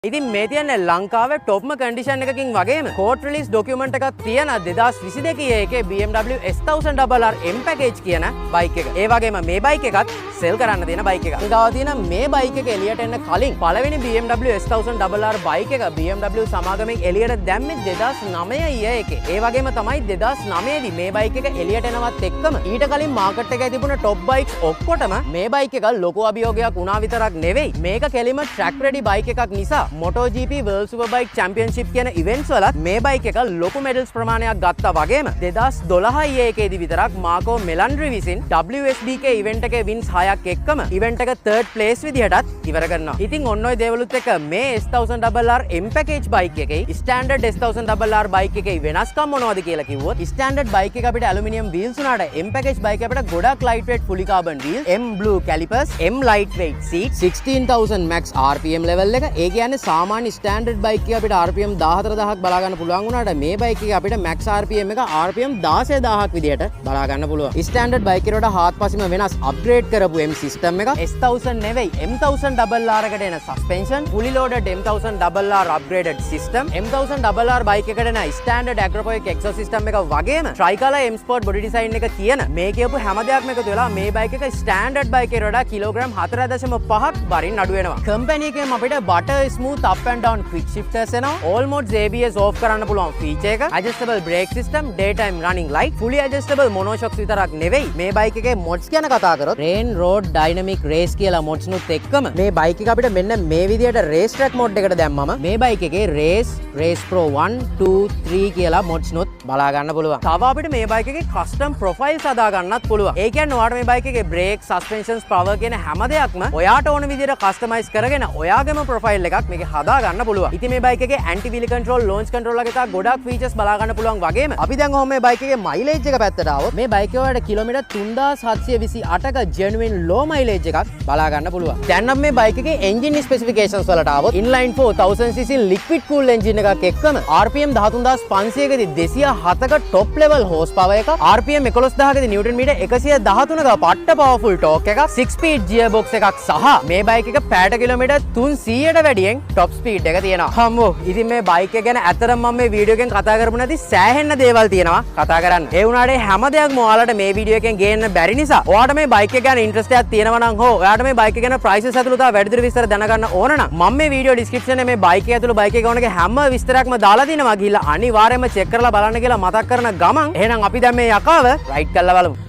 ඉතින් මේ තියන්නේ ලංකාවේ ටොප්ම කන්ඩිෂන් එකකින් වගේම කෝට් රිලීස් ඩොකියුමන්ට් එකක් තියෙන 2022 එකේ BMW S1000RR M package කියන බයික් එක. ඒ වගේම මේ බයික් එකත් සෙල් කරන්න තියෙන බයික් එකක්. ඊගාව තියෙන මේ බයික් එක එළියට එන්න කලින් පළවෙනි BMW S1000RR බයික් එක BMW සමාගමෙන් එළියට දැම්මේ 2009 එකේ. ඒ වගේම තමයි 2009 දී මේ බයික් එක එළියට එනවත් එක්කම ඊට කලින් මාකට් එකේ තිබුණ টොප් බයික්ස් ඔක්කොටම මේ බයික් එක ලොකු අභියෝගයක් වුණා විතරක් නෙවෙයි. මේක කෙලිම ට්‍රැක් රෙඩි බයික් එකක් නිසා MotoGP World Superbike Championship කියන ඉවෙන්ට්ස් වලත් මේ බයික් එක ලොකු මෙඩල්ස් ප්‍රමාණයක් ගත්තා වගේම 2012 එකේදී විතරක් මාකෝ මෙලන්ඩ්‍රි විසින් WSBK ඉවෙන්ට් එකේ වින්ස් 6ක් එක්කම ඉවෙන්ට් එක 3rd place විදිහටත් ඉවර කරනවා. ඉතින් ඔන්න ඔය දේවලුත් එක්ක මේ S1000RR M package බයික් එකේ ස්ටෑන්ඩඩ් S1000RR බයික් එකේ වෙනස්කම් මොනවද කියලා කිව්වොත් ස්ටෑන්ඩඩ් බයික් එක අපිට ඇලුමිනියම් වීල්ස් උනාට M package බයික් අපිට ගොඩක් light weight fully carbon wheels, M blue calipers, M lightweight seat, 16000 max RPM level එක. ඒ කියන්නේ සාමාන්‍ය ස්ටෑන්ඩඩ් බයික් එක අපිට RPM 14000ක් බලා ගන්න පුළුවන් වුණාට මේ බයික් එකේ අපිට max RPM එක RPM 16000ක් විදියට බලා ගන්න පුළුවන්. ස්ටෑන්ඩඩ් බයික් එකට හාත්පසින්ම වෙනස් අප්ග්‍රේඩ් කරපු M සිස්ටම් එක S1000 නෙවෙයි M1000RR එකට එන suspension, fully loaded M1000RR upgraded system, M1000RR bike එකට එන ස්ටෑන්ඩඩ් ඇග්‍රොපොයික් එක්සොස් සිස්ටම් එක වගේම ට්‍රයිකලර් M sport body design එක තියෙන මේ කියපු හැම දෙයක්ම එකතු වෙලා මේ බයික් එක ස්ටෑන්ඩඩ් බයික් එකට වඩා කිලෝග්‍රෑම් 4.5ක් බරින් අඩු වෙනවා. කම්පැනි එකෙන් අපිට butter smooth up and down quick shifters එනවා. all modes ABS off කරන්න පුළුවන් feature එක. adjustable brake system, daytime running light, fully adjustable monoshocks විතරක් නෙවෙයි. මේ බයික් එකේ mods ගැන කතා කරොත් rain road dynamic race කියලා mods නුත් එක්කම මේ බයික් එක අපිට මෙන්න මේ විදියට race track mode එකට දැම්මම මේ බයික් එකේ race pro 1 2 3 කියලා mods නුත් බලා ගන්න පුළුවන්. තව අපිට මේ බයික් එකේ custom profiles හදා ගන්නත් පුළුවන්. ඒ කියන්නේ ඔයාලට මේ බයික් එකේ brake, suspensions, power කියන හැම දෙයක්ම ඔයාට ඕන විදියට customize කරගෙන ඔයාගේම profile එකක් මේකේ හදා ගන්න පුළුවන්. ඉතින් මේ බයික් එකේ anti wheel control, launch control වගේ තා ගොඩක් features බලා ගන්න පුළුවන් වගේම අපි දැන් ඔහොම මේ බයික් එකේ mileage එක පැත්තට ආවොත් මේ බයික් එක වලට කිලෝමීටර් 3728ක genuine low mileage එකක් බලා ගන්න පුළුවන්. දැන් නම් මේ බයික් එකේ engine specifications වලට ආවොත් inline 4000cc liquid cooled engine එකක් එක්කම RPM 13500 කදී 207ක top level horsepower එකක්, RPM 11000 කදී newton meter 113ක පට්ට powerful torque එකක්, 6 speed gearbox එකක් සහ මේ බයික් එක පැයට කිලෝමීටර් 300ට වැඩියෙන් top speed එක තියෙනවා. හම්බෝ. ඉතින් මේ බයික් එක ගැන ඇත්තටම මම මේ වීඩියෝ එකෙන් කතා කරපු නැති සෑහෙන්න දේවල් තියෙනවා කතා කරන්න. ඒ වුණාට හැම දෙයක්ම ඔයාලට මේ වීඩියෝ එකෙන් ගේන්න බැරි නිසා ඔයාට මේ බයික් එක ගැන ඉන්ට්‍රස්ට් එකක් තියෙනවා නම් හෝ ඔයාට මේ බයික් එක ගැන ප්‍රයිසස් ඇතුළු තව වැඩිදුර විස්තර දැනගන්න ඕන නම් මම මේ වීඩියෝ ඩිස්ක්‍රිප්ෂන් එකේ මේ බයික් එක ඇතුළු බයික් එක ඕනගේ හැම විස්තරයක්ම දාලා දිනවා. ගිහිල්ලා අනිවාර්යයෙන්ම චෙක් කරලා බලන්න කියලා මතක් කරන ගමන් එහෙනම් අපි දැන් මේ යකාව රයිඩ් කරලා බලමු.